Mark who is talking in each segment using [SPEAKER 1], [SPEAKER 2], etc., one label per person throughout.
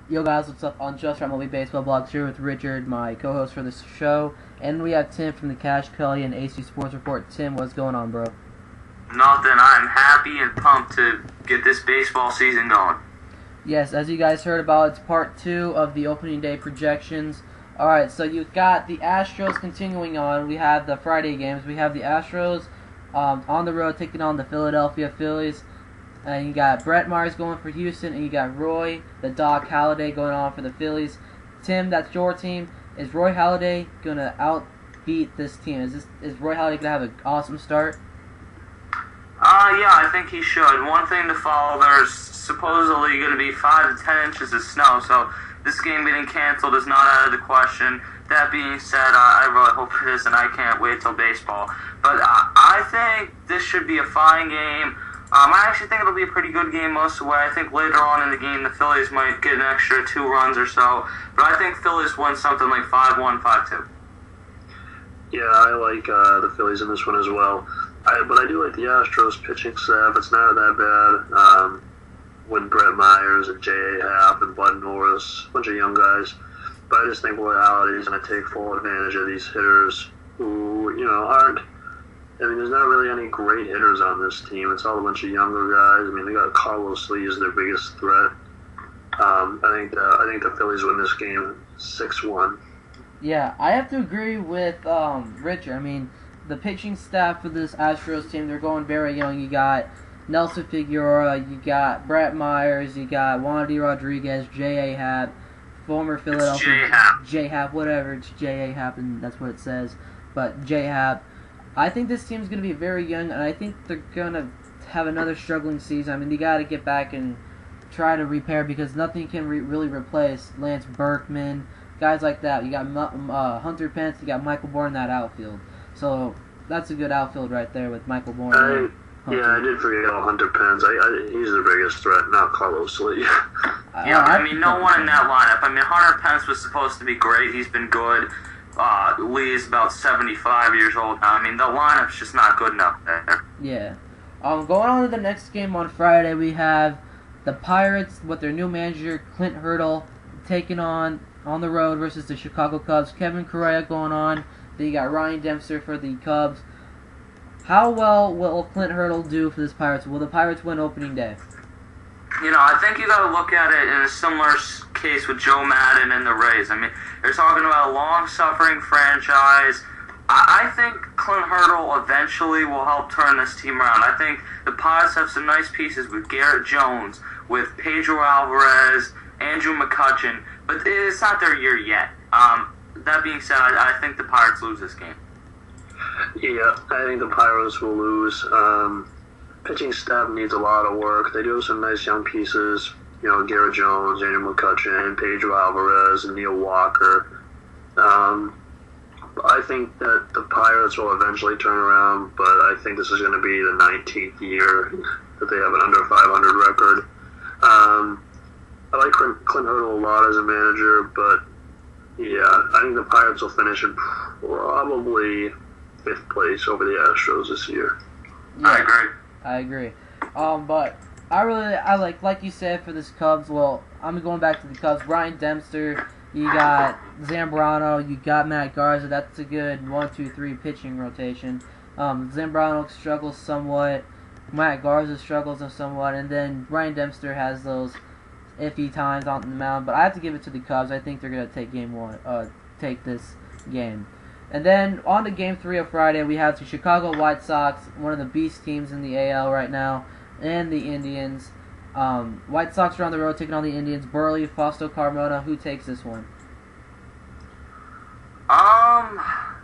[SPEAKER 1] Yo guys, what's up? On Just MLB Baseball Blogs here with Richard, my co-host for this show, and we have Tim from the Cash Kelly and AC Sports Report. Tim, what's going on, bro?
[SPEAKER 2] Nothing. I'm happy and pumped to get this baseball season going.
[SPEAKER 1] Yes, as you guys heard about, it's part 2 of the opening day projections. Alright, so you've got the Astros continuing on. We have the Friday games. We have the Astros on the road taking on the Philadelphia Phillies. And you got Brett Myers going for Houston, and you got Roy, the Doc Halladay, going on for the Phillies. Tim, that's your team. Is Roy Halladay going to outbeat this team? Is Roy Halladay going to have an awesome start?
[SPEAKER 2] Yeah, I think he should. One thing to follow, there's supposedly going to be 5 to 10 inches of snow, so this game getting canceled is not out of the question. That being said, I really hope it is, and I can't wait till baseball. But I think this should be a fine game. I actually think it'll be a pretty good game most of the way. I think later on in the game, the Phillies might get an extra 2 runs or so. But I think Phillies win something like 5-1, 5-2.
[SPEAKER 3] Yeah, I like the Phillies in this one as well. But I do like the Astros pitching staff. It's not that bad. With Brett Myers and J.A. Happ and Bud Norris, a bunch of young guys. But I just think Roy Halladay is going to take full advantage of these hitters who, aren't. I mean, there's not really any great hitters on this team. It's all a bunch of younger guys. I mean, they got Carlos Lee as their biggest threat. I think the Phillies win this game 6-1.
[SPEAKER 1] Yeah, I have to agree with Richard. I mean, the pitching staff for this Astros team, they're going very young. You got Nelson Figueroa, you got Brett Myers, you got Wandy Rodriguez, J.A. Happ, former Philadelphia... J. Happ, whatever. It's J.A. Happ, and that's what it says. But J. Happ. I think this team's going to be very young, and I think they're going to have another struggling season. I mean, they got to get back and try to repair because nothing can really replace Lance Berkman, guys like that. You got Hunter Pence, you got Michael Bourne in that outfield. So that's a good outfield right there with Michael Bourne.
[SPEAKER 3] I did forget about Hunter Pence. He's the biggest threat, not Carlos Lee.
[SPEAKER 2] I mean, no one in that lineup. I mean, Hunter Pence was supposed to be great. He's been good. Lee is about 75 years old now. I mean, the lineup's just not good enough there.
[SPEAKER 1] Yeah. Going on to the next game on Friday, we have the Pirates with their new manager, Clint Hurdle, taking on the road versus the Chicago Cubs. Kevin Correa going on. Then you got Ryan Dempster for the Cubs. How well will Clint Hurdle do for this Pirates? Will the Pirates win opening day?
[SPEAKER 2] I think you got to look at it in a similar case with Joe Madden and the Rays. I mean, they're talking about a long-suffering franchise. I think Clint Hurdle eventually will help turn this team around. I think the Pirates have some nice pieces with Garrett Jones, with Pedro Alvarez, Andrew McCutchen, but it's not their year yet. That being said, I think the Pirates lose this game.
[SPEAKER 3] Yeah, I think the Pirates will lose. Pitching staff needs a lot of work. They do have some nice young pieces. Garrett Jones, Andrew McCutchen, Pedro Alvarez, and Neil Walker. I think that the Pirates will eventually turn around, but I think this is going to be the 19th year that they have an under 500 record. I like Clint Hurdle a lot as a manager, but yeah, I think the Pirates will finish in probably 5th place over the Astros this year.
[SPEAKER 1] Yeah, I agree. But I like you said for this Cubs. Well, I'm going back to the Cubs. Ryan Dempster, you got Zambrano, you got Matt Garza. That's a good 1-2-3 pitching rotation. Zambrano struggles somewhat. Matt Garza struggles somewhat, and then Ryan Dempster has those iffy times on the mound. But I have to give it to the Cubs. I think they're gonna take this game. And then on to Game 3 of Friday, we have the Chicago White Sox, one of the beast teams in the AL right now, and the Indians. White Sox are on the road taking on the Indians. Burley, Fausto Carmona, who takes this one?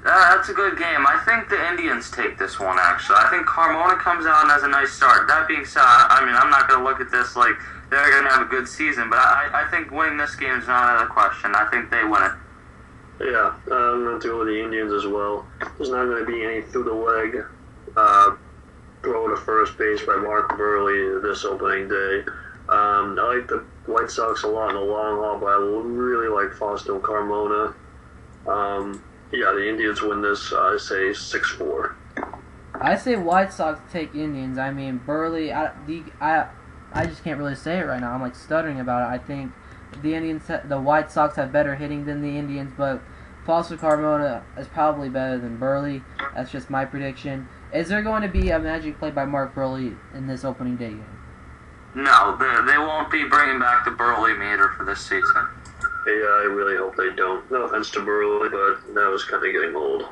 [SPEAKER 2] That's a good game. I think the Indians take this one, actually. I think Carmona comes out and has a nice start. That being said, I mean, I'm not going to look at this like they're going to have a good season, but I think winning this game is not out of the question. I think they win it.
[SPEAKER 3] Yeah, I'm going to go with the Indians as well. There's not going to be any through-the-leg throw to first base by Mark Burley this opening day. I like the White Sox a lot in the long haul, but I really like Fausto Carmona. The Indians win this, I say 6-4.
[SPEAKER 1] I say White Sox take Indians. I mean, Burley, I just can't really say it right now. I'm like stuttering about it. I think the White Sox have better hitting than the Indians, but Foster Carmona is probably better than Burley. That's just my prediction. Is there going to be a magic play by Mark Burley in this opening day game?
[SPEAKER 2] No, they won't be bringing back the Burley meter for this season.
[SPEAKER 3] Yeah, I really hope they don't. No offense to Burley, but that was kind of getting old.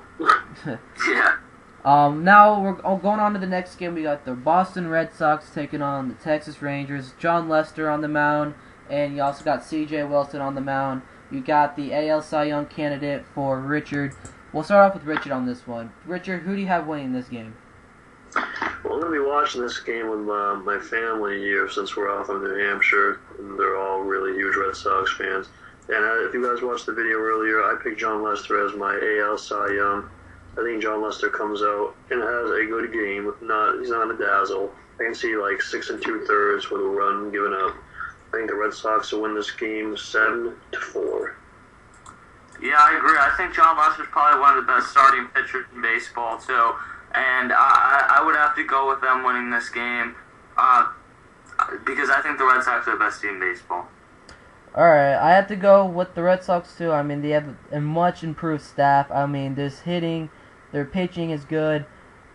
[SPEAKER 2] Yeah.
[SPEAKER 1] Now we're going on to the next game. We got the Boston Red Sox taking on the Texas Rangers. John Lester on the mound, and you also got C.J. Wilson on the mound. You got the AL Cy Young candidate for Richard. We'll start off with Richard on this one. Richard, who do you have winning this game?
[SPEAKER 3] Well, I'm going to be watching this game with my family here since we're off in New Hampshire, and they're all really huge Red Sox fans. And if you guys watched the video earlier, I picked John Lester as my AL Cy Young. I think John Lester comes out and has a good game. He's not a dazzle. I can see like 6 2/3 with a run given up. I think the Red Sox will win this game 7-4.
[SPEAKER 2] Yeah, I agree. I think John Lester's probably one of the best starting pitchers in baseball, too. And I would have to go with them winning this game because I think the Red Sox are the best team in baseball.
[SPEAKER 1] Alright, I have to go with the Red Sox, too. I mean, they have a much improved staff. I mean, there's hitting, their pitching is good.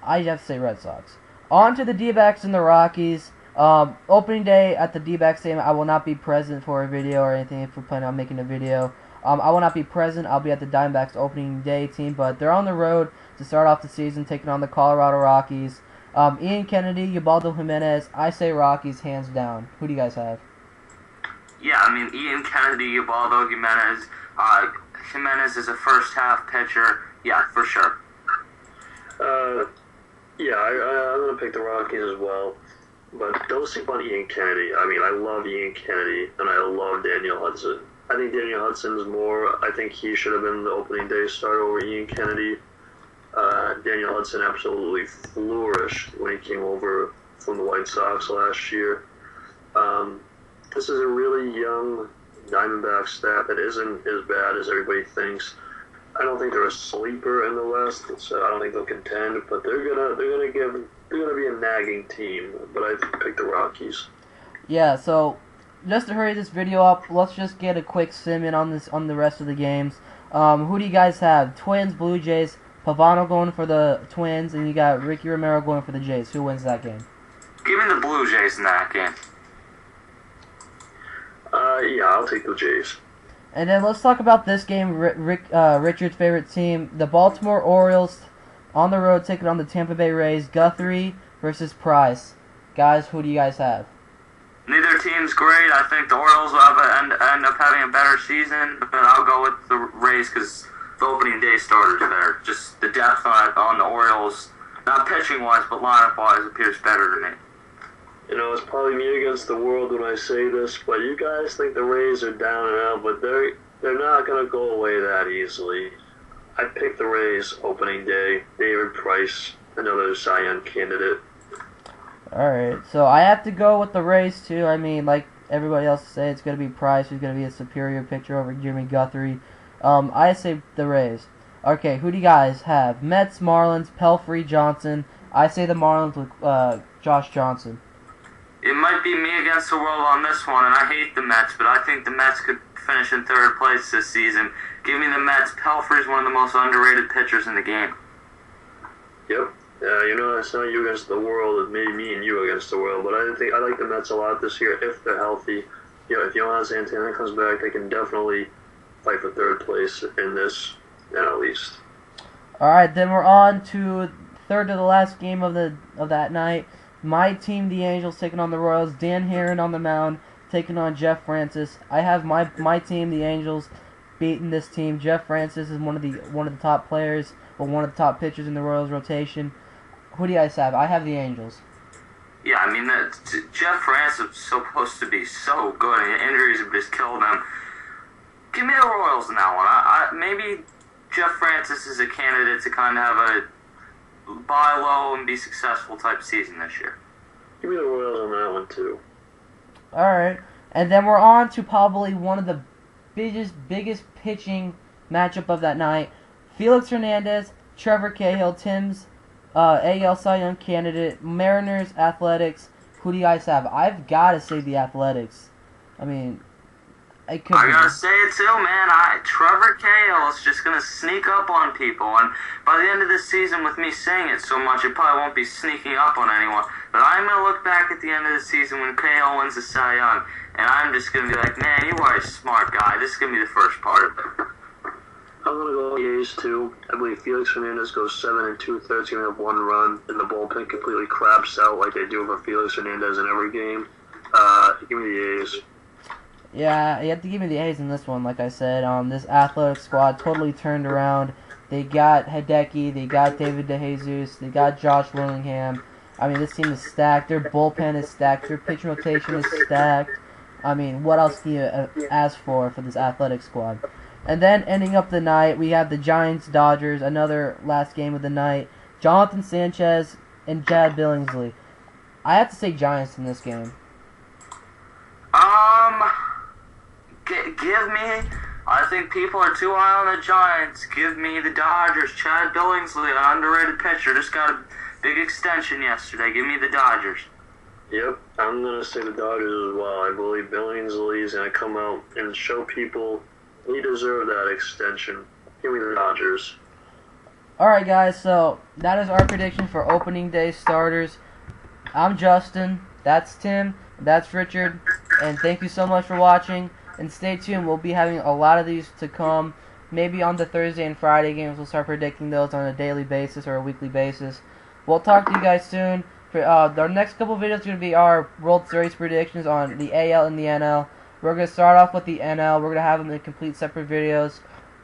[SPEAKER 1] I have to say Red Sox. On to the D-backs and the Rockies. Opening day at the D-backs Stadium, I will not be present for a video or anything if we're planning on making a video. I will not be present. I'll be at the Diamondbacks opening day team, but they're on the road to start off the season, taking on the Colorado Rockies. Ian Kennedy, Ubaldo Jimenez. I say Rockies, hands down. Who do you guys have?
[SPEAKER 2] Yeah, I mean, Ian Kennedy, Ubaldo Jimenez. Jimenez is a first-half pitcher. Yeah, for sure.
[SPEAKER 3] Yeah, I'm going to pick the Rockies as well. But don't sleep on Ian Kennedy. I mean, I love Ian Kennedy, and I love Daniel Hudson. I think Daniel Hudson's more. I think he should have been the opening day starter over Ian Kennedy. Daniel Hudson absolutely flourished when he came over from the White Sox last year. This is a really young Diamondback staff that isn't as bad as everybody thinks. I don't think they're a sleeper in the West, so I don't think they'll contend. But they're gonna be a nagging team. But I pick the Rockies.
[SPEAKER 1] Yeah. So just to hurry this video up, let's just get a quick sim in on the rest of the games. Who do you guys have? Twins, Blue Jays. Pavano going for the Twins, and you got Ricky Romero going for the Jays. Who wins that game?
[SPEAKER 2] Give me the Blue Jays in that game.
[SPEAKER 3] Yeah, I'll take the Jays.
[SPEAKER 1] And then let's talk about this game, Richard's favorite team, the Baltimore Orioles, on the road taking on the Tampa Bay Rays. Guthrie versus Price. Guys, who do you guys have?
[SPEAKER 2] Neither team's great. I think the Orioles will end up having a better season, but I'll go with the Rays because the opening day starters there. Just the depth on the Orioles, not pitching-wise, but lineup-wise, appears better to me.
[SPEAKER 3] You know, it's probably me against the world when I say this, but you guys think the Rays are down and out, but they're not going to go away that easily. I picked the Rays opening day. David Price, another Cy Young candidate.
[SPEAKER 1] Alright, so I have to go with the Rays too. I mean, like everybody else said, it's going to be Price who's going to be a superior pitcher over Jimmy Guthrie. I say the Rays. Okay, who do you guys have? Mets, Marlins, Pelfrey, Johnson. I say the Marlins with Josh Johnson.
[SPEAKER 2] It might be me against the world on this one, and I hate the Mets, but I think the Mets could finish in third place this season. Give me the Mets. Pelfrey's one of the most underrated pitchers in the game.
[SPEAKER 3] Yep. You know, it's not you against the world, it's maybe me and you against the world, but I like the Mets a lot this year if they're healthy. You know, if Yohan Santana comes back, they can definitely fight for third place in this, at least.
[SPEAKER 1] Alright, then we're on to third to the last game of that night. My team, the Angels, taking on the Royals. Dan Herron on the mound, taking on Jeff Francis. I have my team, the Angels, beating this team. Jeff Francis is one of the top players, or one of the top pitchers in the Royals rotation. Who do you guys have? I have the Angels.
[SPEAKER 2] Yeah, I mean, Jeff Francis is supposed to be so good, and injuries have just killed him. Give me the Royals in that one. Maybe Jeff Francis is a candidate to kind of have a buy low and be successful type season this year.
[SPEAKER 3] Give me the Royals on that one too.
[SPEAKER 1] Alright, and then we're on to probably one of the biggest pitching matchup of that night. Felix Hernandez, Trevor Cahill, Tim's AL Cy Young candidate, Mariners, Athletics. who do you guys have? I've got to say the Athletics. I mean, I
[SPEAKER 2] gotta say it too, man. Trevor Cahill is just gonna sneak up on people, and by the end of this season, with me saying it so much, it probably won't be sneaking up on anyone. But I'm gonna look back at the end of the season when Cahill wins the Cy Young, and I'm just gonna be like, man, you are a smart guy. This is gonna be the first part of it.
[SPEAKER 3] I'm gonna go with the A's too. I believe Felix Hernandez goes 7 2/3, gonna have 1 run, and the bullpen completely craps out like they do for Felix Hernandez in every game. Give me the A's.
[SPEAKER 1] Yeah, you have to give me the A's in this one, like I said. This Athletic squad totally turned around. They got Hideki, they got David DeJesus, they got Josh Willingham. I mean, this team is stacked. Their bullpen is stacked. Their pitching rotation is stacked. I mean, what else do you ask for this Athletic squad? And then, ending up the night, we have the Giants-Dodgers, another last game of the night. Jonathan Sanchez and Chad Billingsley. I have to say Giants in this game.
[SPEAKER 2] Give me, I think people are too high on the Giants. Give me the Dodgers. Chad Billingsley, an underrated pitcher, just got a big extension yesterday. Give me the Dodgers.
[SPEAKER 3] Yep, I'm going to say the Dodgers as well. I believe Billingsley is going to come out and show people he deserved that extension. Give me the Dodgers.
[SPEAKER 1] Alright guys, so that is our prediction for opening day starters. I'm Justin, that's Tim, that's Richard, and thank you so much for watching. And stay tuned, we'll be having a lot of these to come. Maybe on the Thursday and Friday games, we'll start predicting those on a daily basis or a weekly basis. We'll talk to you guys soon. Our next couple videos are going to be our World Series predictions on the AL and the NL. We're going to start off with the NL. We're going to have them in complete separate videos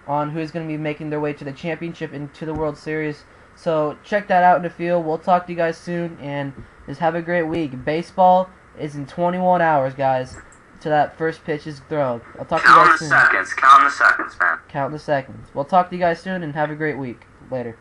[SPEAKER 1] on who's going to be making their way to the championship and to the World Series. So check that out in the field. We'll talk to you guys soon, and just have a great week. Baseball is in 21 hours, guys, to that first pitch is thrown. I'll talk to you guys soon.
[SPEAKER 2] Count the seconds, man.
[SPEAKER 1] Count the seconds. We'll talk to you guys soon, and have a great week. Later.